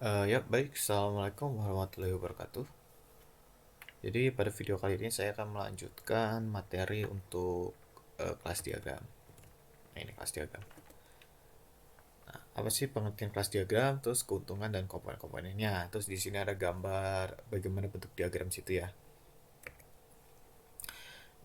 Ya baik, Assalamualaikum warahmatullahi wabarakatuh. Jadi pada video kali ini saya akan melanjutkan materi untuk kelas diagram. Nah ini kelas diagram. Nah, apa sih pengertian kelas diagram, terus keuntungan dan komponen-komponennya. Terus di sini ada gambar bagaimana bentuk diagram situ ya.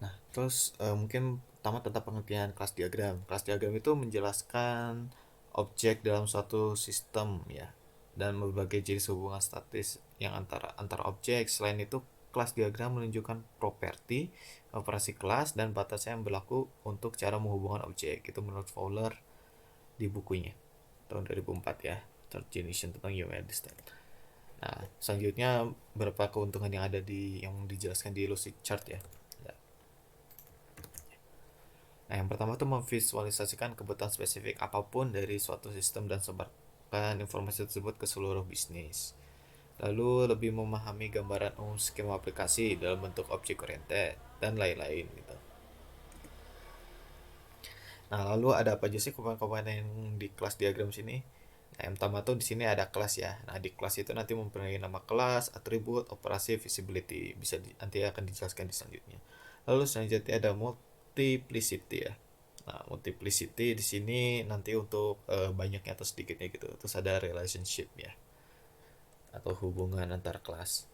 Nah, terus mungkin pertama tentang pengertian kelas diagram. Kelas diagram itu menjelaskan objek dalam suatu sistem ya, dan berbagai jenis hubungan statis yang antara objek. Selain itu, kelas diagram menunjukkan properti operasi kelas dan batas yang berlaku untuk cara menghubungkan objek. Itu menurut Fowler di bukunya tahun 2004 ya, Third Generation tentang Human Design. Nah, selanjutnya beberapa keuntungan yang ada yang dijelaskan di Lucid Chart ya. Nah, yang pertama tuh memvisualisasikan kebutuhan spesifik apapun dari suatu sistem dan sebarkan informasi tersebut ke seluruh bisnis. Lalu lebih memahami gambaran umum skema aplikasi dalam bentuk objek oriented dan lain-lain gitu. Nah, lalu ada apa aja sih komponen-komponen yang di kelas diagram sini? Nah, yang pertama tuh di sini ada kelas ya. Nah, di kelas itu nanti mempunyai nama kelas, atribut, operasi, visibility. Nanti akan dijelaskan di selanjutnya. Lalu selanjutnya ada multiplicity ya. Nah, multiplicity di sini nanti untuk banyaknya atau sedikitnya gitu. Terus ada relationship ya, atau hubungan antar kelas.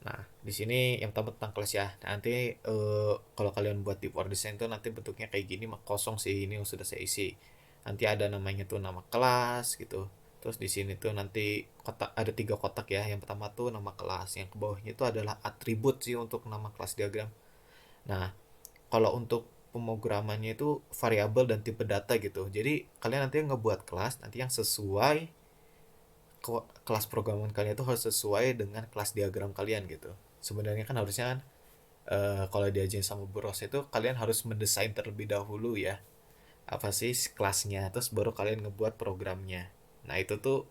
Nah, di sini yang pertama tentang kelas ya. Nah, nanti kalau kalian buat di Power Design tuh nanti bentuknya kayak gini, mah kosong sih ini yang sudah saya isi. Nanti ada namanya tuh nama kelas gitu. Terus di sini tuh nanti kotak ada 3 kotak ya. Yang pertama tuh nama kelas, yang ke bawahnya itu adalah atribut sih untuk nama kelas diagram. Nah, kalau untuk pemrogramannya itu variabel dan tipe data gitu. Jadi kalian nanti ngebuat kelas nanti yang sesuai kelas programan kalian itu harus sesuai dengan kelas diagram kalian gitu. Sebenarnya kan harusnya kan kalau diajarin sama Bu Ros itu kalian harus mendesain terlebih dahulu ya apa sih kelasnya, terus baru kalian ngebuat programnya. Nah itu tuh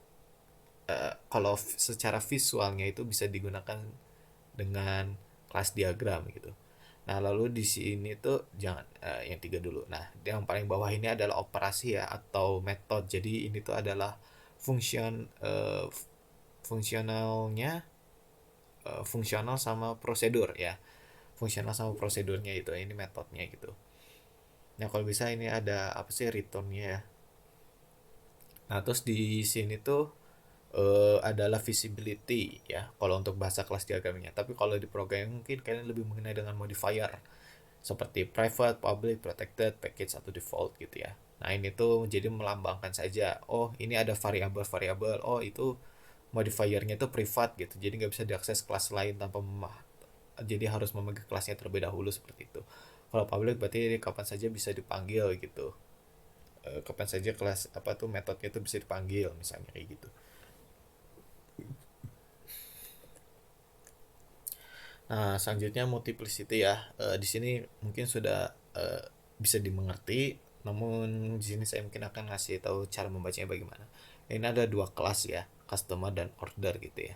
kalau secara visualnya itu bisa digunakan dengan kelas diagram gitu. Nah, lalu di sini tuh jangan yang tiga dulu. Nah, yang paling bawah ini adalah operasi ya atau metode. Jadi ini tuh adalah fungsionalnya, fungsional sama prosedur ya. Fungsional sama prosedurnya itu ini metodenya gitu. Nah, kalau bisa ini ada apa sih returnnya ya. Nah, terus di sini tuh adalah visibility ya kalau untuk bahasa kelas diagramnya. Tapi kalau di programming mungkin kalian lebih mengenai dengan modifier seperti private, public, protected, package atau default gitu ya. Nah, ini tuh jadi melambangkan saja, oh ini ada variabel-variabel, oh itu modifiernya itu privat gitu. Jadi nggak bisa diakses kelas lain jadi harus memegang kelasnya terlebih dahulu seperti itu. Kalau public berarti kapan saja bisa dipanggil gitu. Kapan saja kelas apa tuh metodenya itu bisa dipanggil misalnya kayak gitu. Nah, selanjutnya multiplicity ya. Di sini mungkin sudah bisa dimengerti, namun di sini saya mungkin akan ngasih tahu cara membacanya bagaimana. Ini ada 2 kelas ya, customer dan order gitu ya.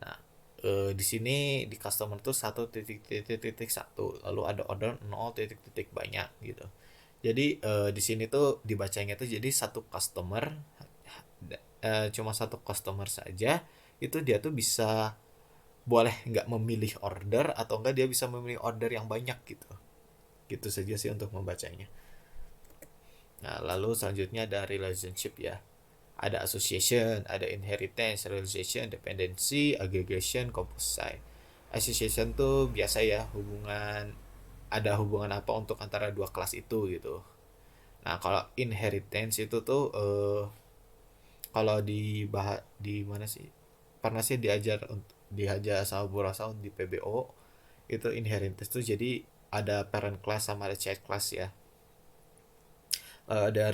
Nah, di sini di customer tuh 1 titik titik titik 1, lalu ada order 0 titik titik banyak gitu. Jadi di sini tuh dibacanya tuh jadi satu customer, cuma satu customer saja itu dia tuh bisa boleh nggak memilih order atau enggak dia bisa memilih order yang banyak gitu. Gitu saja sih untuk membacanya. Nah, lalu selanjutnya ada relationship ya. Ada association, ada inheritance, realization, dependency, aggregation, composite. Association tuh biasa ya ada hubungan apa untuk antara 2 kelas itu gitu. Nah, kalau inheritance itu tuh kalau di mana sih? Pernah sih diajar sama Bu Rosa di PBO itu inheritance tuh jadi ada parent class sama ada child class ya. Ada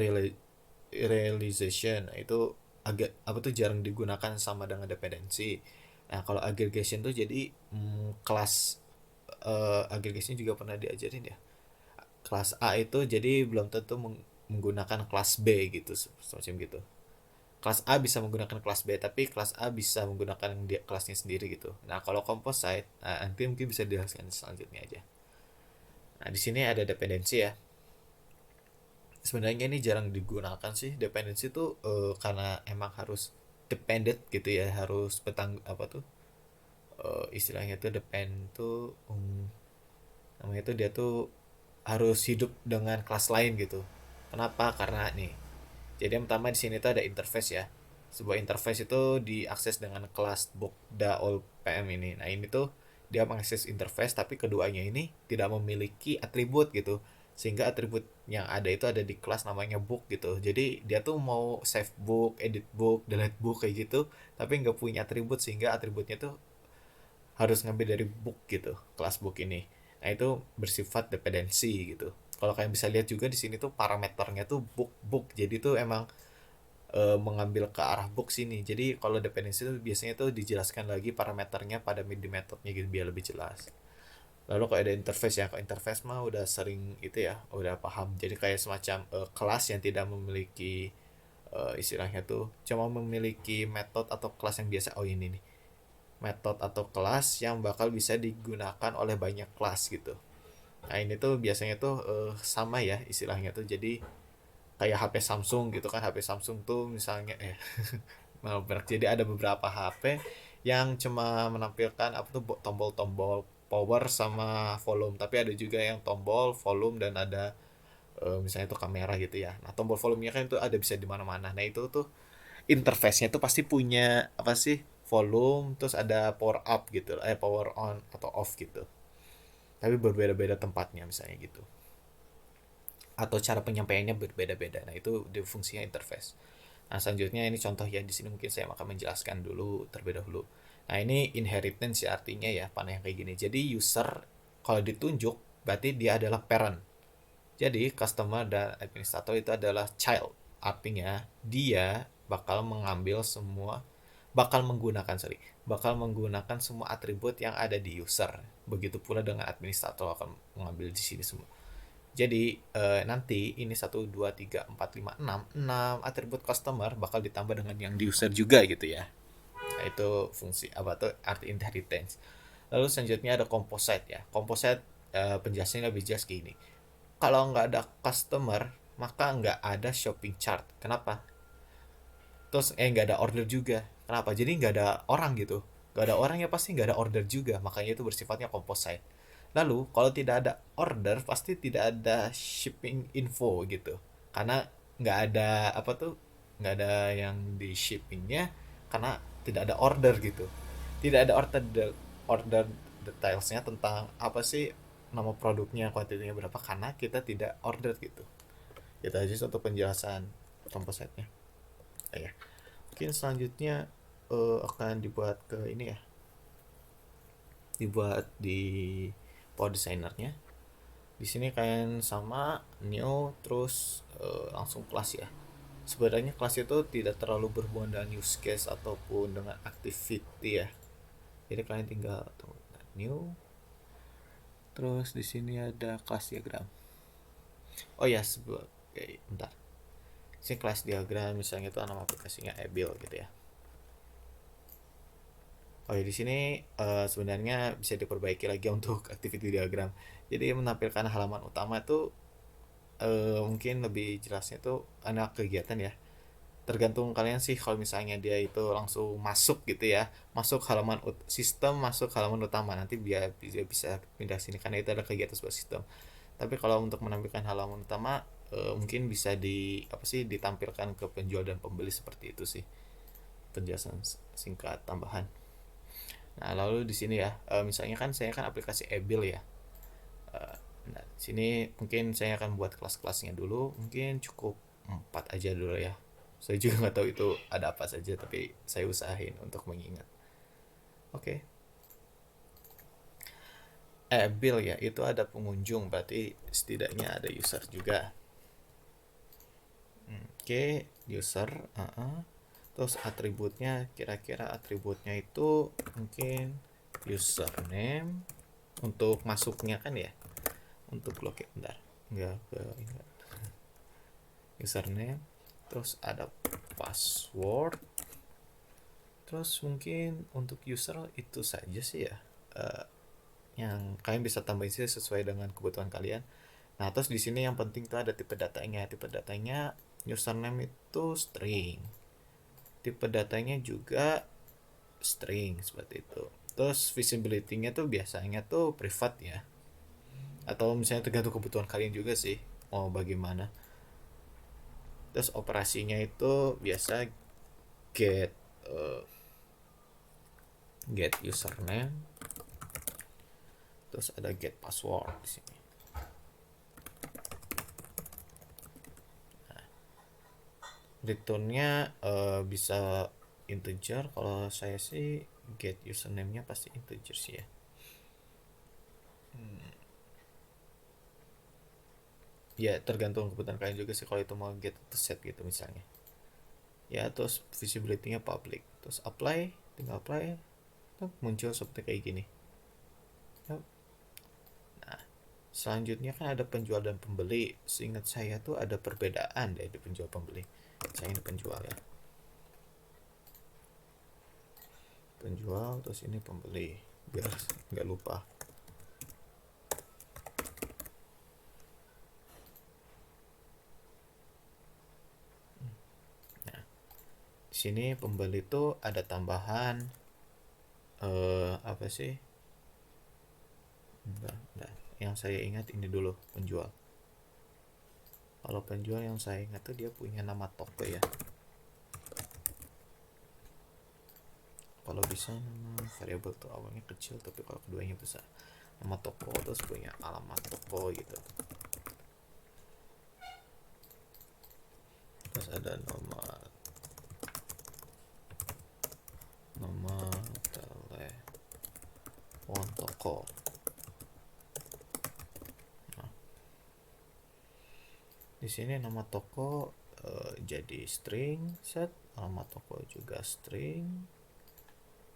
realization itu agak apa tuh jarang digunakan sama dengan dependency. Nah, kalau aggregation tuh jadi kelas aggregation juga pernah diajarin ya. Kelas A itu jadi belum tentu menggunakan kelas B gitu, semacam gitu. Kelas A bisa menggunakan kelas B, tapi kelas A bisa menggunakan kelasnya sendiri gitu. Nah, kalau composite, nah, nanti mungkin bisa dijelaskan selanjutnya aja. Nah, di sini ada dependensi ya. Sebenarnya ini jarang digunakan sih dependensi itu karena emang harus dependent gitu ya, harus apa tuh, istilahnya tuh depend tuh, namanya tuh dia tuh harus hidup dengan kelas lain gitu. Kenapa? Karena nih, jadi yang pertama di sini tuh ada interface ya. Sebuah interface itu diakses dengan kelas bookda all pm ini. Nah, ini tuh dia mengakses interface, tapi keduanya ini tidak memiliki atribut gitu. Sehingga atribut yang ada itu ada di kelas namanya book gitu. Jadi dia tuh mau save book, edit book, delete book kayak gitu, tapi nggak punya atribut, sehingga atributnya tuh harus ngambil dari book gitu, kelas book ini. Nah, itu bersifat dependensi gitu. Kalau kalian bisa lihat juga di sini tuh parameternya tuh book book. Jadi tuh emang mengambil ke arah book sini. Jadi kalau dependensi itu biasanya tuh dijelaskan lagi parameternya pada midi methodnya gitu biar lebih jelas. Lalu kalau ada interface ya, kalau interface mah udah sering itu ya, udah paham. Jadi kayak semacam kelas yang tidak memiliki istilahnya tuh cuma memiliki metode atau kelas yang biasa. Oh, ini nih, metode atau kelas yang bakal bisa digunakan oleh banyak kelas gitu. Nah, ini tuh biasanya tuh sama ya istilahnya tuh. Jadi kayak HP Samsung gitu kan. HP Samsung tuh misalnya jadi ada beberapa HP yang cuma menampilkan apa tuh tombol-tombol power sama volume, tapi ada juga yang tombol volume dan ada misalnya itu kamera gitu ya. Nah, tombol volumenya kan itu ada bisa di mana-mana. Nah, itu tuh interface-nya tuh pasti punya apa sih, volume, terus ada power up gitu, power on atau off gitu, tapi berbeda-beda tempatnya misalnya gitu, atau cara penyampaiannya berbeda-beda. Nah, itu di fungsinya interface. Nah, selanjutnya ini contoh ya, di sini mungkin saya akan menjelaskan dulu terlebih dahulu. Nah, ini inheritance ya artinya ya, panah yang kayak gini. Jadi user kalau ditunjuk berarti dia adalah parent. Jadi customer dan administrator itu adalah child. Artinya dia bakal menggunakan semua atribut yang ada di user. Begitu pula dengan administrator akan mengambil di sini semua. Jadi nanti ini 1 2 3 4 5 6 atribut customer bakal ditambah dengan yang di user juga gitu ya. Nah, itu fungsi apa tuh arti inheritance. Lalu selanjutnya ada composite ya. Composite penjelasannya lebih jelas kayak gini. Kalau nggak ada customer, maka nggak ada shopping chart. Kenapa? Terus nggak ada order juga. Kenapa? Jadi nggak ada orang gitu. Nggak ada orang ya pasti nggak ada order juga. Makanya itu bersifatnya composite. Lalu kalau tidak ada order pasti tidak ada shipping info gitu. Karena nggak ada apa tuh, nggak ada yang di shippingnya karena tidak ada order gitu. Tidak ada order detailsnya tentang apa sih nama produknya, kuantitinya berapa, karena kita tidak order gitu. Itu aja satu penjelasan composite-nya. Ya. Mungkin selanjutnya akan dibuat ke ini ya, dibuat di power designernya. Di sini kalian sama new terus langsung kelas ya. Sebenarnya kelas itu tidak terlalu berhubungan dengan use case ataupun dengan activity ya. Jadi kalian tinggal new terus di sini ada kelas diagram. Oh ya, bentar. Sini kelas diagram misalnya itu nama aplikasinya Abil gitu ya. Oh ya, di sini sebenarnya bisa diperbaiki lagi untuk activity diagram. Jadi menampilkan halaman utama itu mungkin lebih jelasnya tuh anak kegiatan ya. Tergantung kalian sih, kalau misalnya dia itu langsung masuk gitu ya, masuk halaman sistem, masuk halaman utama, nanti dia bisa pindah sini karena itu ada kegiatan sebuah sistem. Tapi kalau untuk menampilkan halaman utama mungkin bisa apa sih, ditampilkan ke penjual dan pembeli, seperti itu sih penjelasan singkat tambahan. Nah, lalu di sini ya, misalnya kan saya kan aplikasi Abil ya. Nah, sini mungkin saya akan buat kelas-kelasnya dulu, mungkin cukup 4 aja dulu ya. Saya juga nggak tahu itu ada apa saja, tapi saya usahain untuk mengingat. Oke. Abil ya, itu ada pengunjung, berarti setidaknya ada user juga. Oke, user. Terus atributnya, kira-kira atributnya itu mungkin username untuk masuknya kan ya, untuk login, bentar, enggak, username, terus ada password, terus mungkin untuk user itu saja sih ya. Yang kalian bisa tambahin sih sesuai dengan kebutuhan kalian. Nah, terus di sini yang penting tuh ada tipe datanya. Tipe datanya username itu string, Tipe datanya juga string seperti itu. Terus visibility-nya tuh biasanya tuh privat ya, atau misalnya tergantung kebutuhan kalian juga sih mau bagaimana. Terus operasinya itu biasa get uh, get username, terus ada get password di sini. Returnnya bisa integer. Kalau saya sih get username-nya pasti integer sih ya. Ya tergantung kebutuhan kalian juga sih kalau itu mau get atau set gitu misalnya. Ya terus visibility-nya public. Terus apply, tinggal apply, muncul seperti kayak gini. Nah, selanjutnya kan ada penjual dan pembeli. Seingat saya tuh ada perbedaan deh di penjual pembeli. Saya ini penjual ya. Penjual terus ini pembeli. Biar nggak lupa. Nah, di sini pembeli tuh ada tambahan apa sih? Bentar. Yang saya ingat ini dulu penjual. Kalau penjual yang saya ingat tuh dia punya nama toko ya. Kalau bisa nama variabel tuh awalnya kecil tapi kalau keduanya besar. Nama toko terus punya alamat toko gitu. Terus ada nomor telepon toko. Nah, di sini nama toko jadi string set, alamat toko juga string,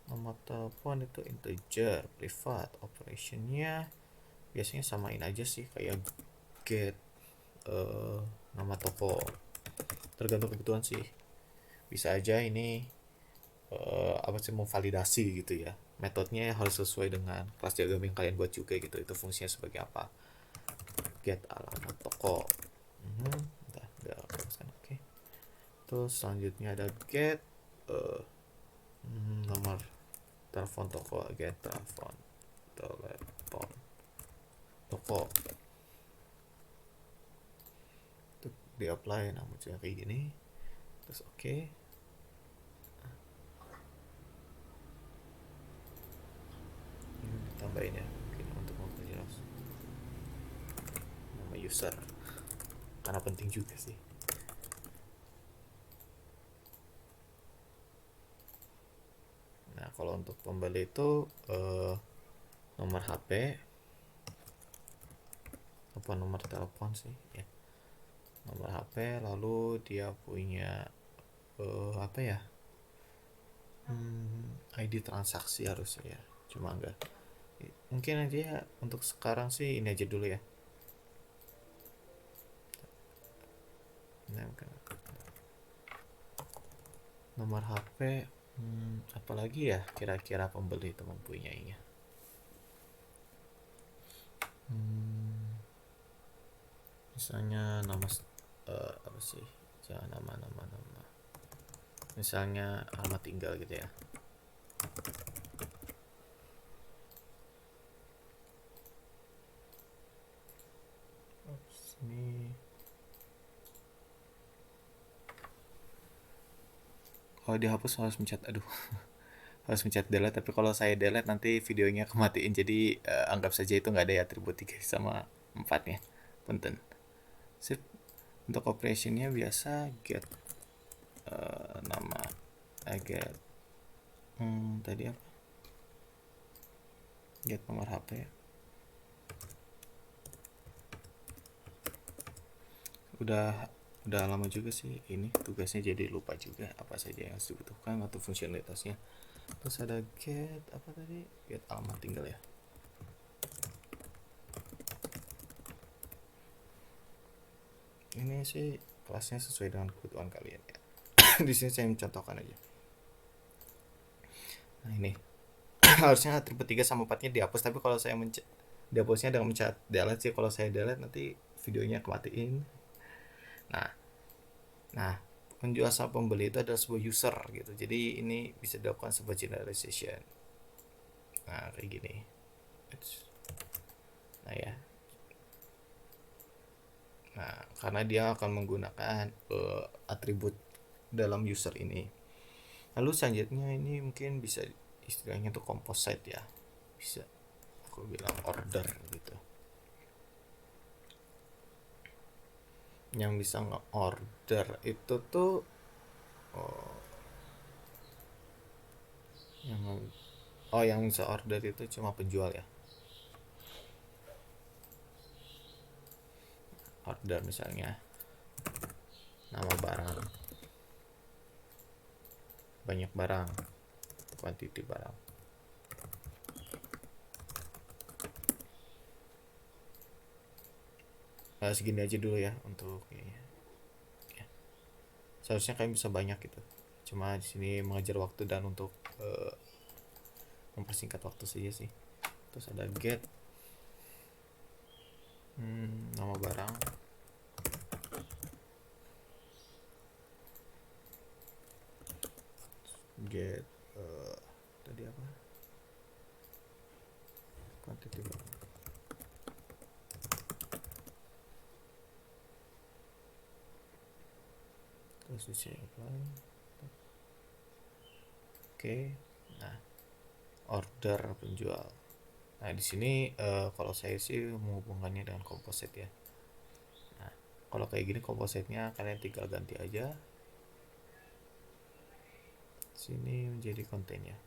nomor telepon itu integer privat. Operationnya biasanya samain aja sih kayak get nama toko, tergantung kebutuhan sih. Bisa aja ini apa sih mau validasi gitu ya, metodenya harus sesuai dengan kelas diagram yang kalian buat juga gitu. Itu fungsinya sebagai apa, get alamat toko. Udah oke. Terus selanjutnya ada get nomor telepon toko, get telepon toko. Itu di apply, nah munculnya kayak gini. Terus oke. Ini ditambahin ya mungkin untuk memperjelas nama user karena penting juga sih. Nah kalau untuk pembeli itu nomor HP apa nomor telepon sih ya, nomor HP, lalu dia punya apa ya, ID transaksi harusnya ya, cuma enggak. Mungkin aja ya, untuk sekarang sih ini aja dulu ya. Nomor HP apalagi ya kira-kira pembeli itu mempunyainya. Misalnya nama apa sih, jangan nama misalnya alamat tinggal gitu ya. Ini kalau dihapus harus mencet harus mencet delete, tapi kalau saya delete nanti videonya kematiin, jadi anggap saja itu nggak ada ya atribut 3 sama 4 nya. Punten. Sip. Untuk operationnya biasa get nama get tadi apa, get nomor HP. Udah lama juga sih ini tugasnya, jadi lupa juga apa saja yang harus dibutuhkan atau fungsionalitasnya. Terus ada get apa tadi, get alamat tinggal ya. Ini sih kelasnya sesuai dengan kebutuhan kalian ya. Di sini saya mencontohkan aja. Nah ini harusnya atribut 3 sama 4 nya dihapus, tapi kalau saya dihapusnya dengan mencet delete sih. Kalau saya delete nanti videonya kematiin. Nah penjual sama pembeli itu adalah sebuah user gitu. Jadi ini bisa dilakukan sebuah generalization. Nah, kayak gini. Nah ya. Nah, karena dia akan menggunakan atribut dalam user ini. Lalu selanjutnya ini mungkin bisa istilahnya tuh composite ya. Bisa aku bilang order gitu. Yang bisa nge-order itu tuh oh, yang yang bisa order itu cuma penjual ya. Order misalnya nama barang, banyak barang, quantity barang. Segini aja dulu ya untuk ini. Ya. Seharusnya kalian bisa banyak gitu. Cuma di sini mengejar waktu dan untuk mempersingkat waktu saja sih. Terus ada get nama barang, get tadi apa, quantity barang. Terus di sini apply. Oke. Nah, order penjual. Nah, di sini kalau saya sih menghubungkannya dengan composite ya. Nah, kalau kayak gini composite-nya kalian tinggal ganti aja. Sini menjadi kontennya.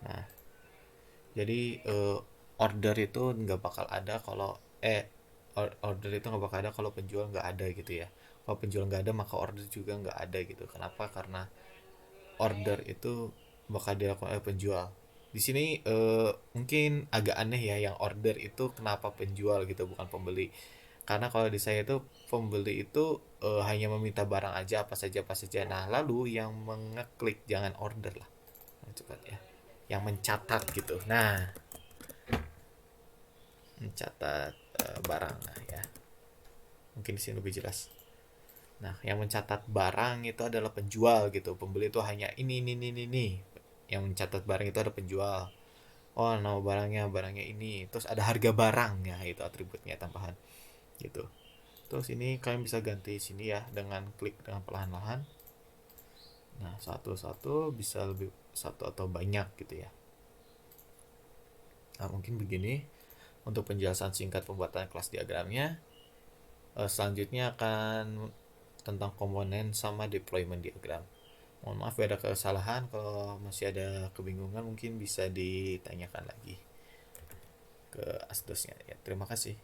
Nah, jadi order itu nggak bakal ada kalau order itu nggak bakal ada kalau penjual nggak ada gitu ya. Kalau penjual nggak ada maka order juga nggak ada gitu. Kenapa? Karena order itu bakal dilakukan oleh penjual. Di sini mungkin agak aneh ya, yang order itu kenapa penjual gitu bukan pembeli. Karena kalau di saya itu pembeli itu hanya meminta barang aja apa saja. Nah, lalu yang mengeklik jangan order lah. Nah, cepat ya. Yang mencatat gitu. Nah, mencatat barang nah ya. Mungkin di sini lebih jelas. Nah, yang mencatat barang itu adalah penjual gitu. Pembeli itu hanya ini. Yang mencatat barang itu ada penjual. Oh, nama barangnya ini. Terus ada harga barangnya, itu atributnya tambahan gitu. Terus ini kalian bisa ganti sini ya dengan klik dengan perlahan-lahan. Nah, satu-satu bisa lebih satu atau banyak gitu ya. Nah, mungkin begini untuk penjelasan singkat pembuatan kelas diagramnya. Selanjutnya akan tentang komponen sama deployment diagram. Mohon maaf ya ada kesalahan, kalau masih ada kebingungan mungkin bisa ditanyakan lagi ke asdosnya ya. Terima kasih.